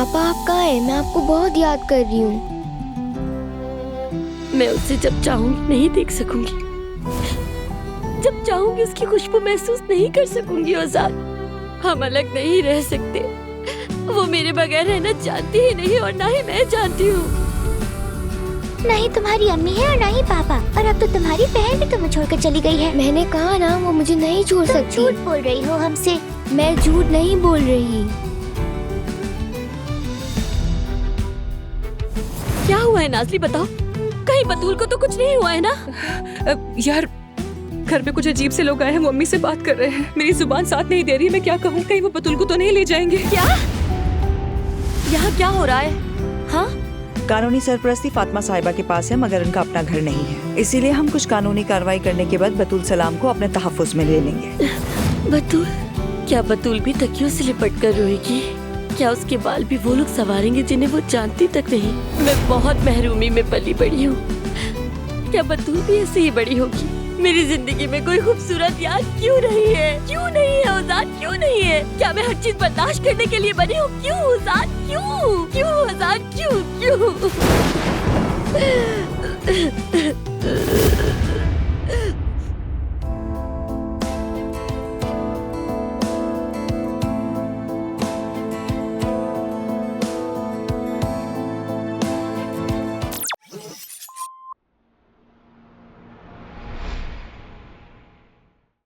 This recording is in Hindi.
पापा आप कहाँ हैं? मैं आपको बहुत याद कर रही हूँ। मैं उसे जब चाहूंगी नहीं देख सकूंगी, जब चाहूंगी उसकी खुशबू महसूस नहीं कर सकूंगी। ओजान, हम अलग नहीं रह सकते। वो मेरे बगैर रहना जानती ही नहीं और ना ही मैं जानती हूँ। नहीं तुम्हारी अम्मी है और ना ही पापा, और अब तो तुम्हारी बहन भी तुम्हें छोड़कर चली गई है। मैंने कहा ना वो मुझे नहीं छोड़ तुम सकती। झूठ बोल रही हो हमसे। मैं झूठ नहीं बोल रही। क्या हुआ है नाज़ली, बताओ। कहीं बतूल को तो कुछ नहीं हुआ है ना? यार घर में कुछ अजीब से लोग आए हैं, वो अम्मी से बात कर रहे हैं। मेरी जुबान साथ नहीं दे रही, मैं क्या कहूँ। कहीं वो बतूल को तो नहीं ले जाएंगे? क्या यहाँ क्या हो रहा है? हाँ, कानूनी सरपरस्ती फातिमा साहिबा के पास है, मगर उनका अपना घर नहीं है। इसीलिए हम कुछ कानूनी कार्रवाई करने के बाद बतूल सलाम को अपने तहफ्फुज में ले लेंगे। बतूल? क्या बतूल भी तकियों से लिपट कर रोएगी? क्या उसके बाल भी वो लोग संवारेंगे जिन्हें वो जानती तक नहीं? मैं बहुत महरूमी में पली बड़ी हूँ। क्या बतूल भी ऐसे ही बड़ी होगी? मेरी जिंदगी में कोई खूबसूरत याद क्यों नहीं है? क्यों नहीं है उजान, क्यों नहीं है? क्या मैं हर चीज बर्दाश्त करने के लिए बनी हूँ? क्यों उजान, क्यों क्यों उजान, क्यों क्यों?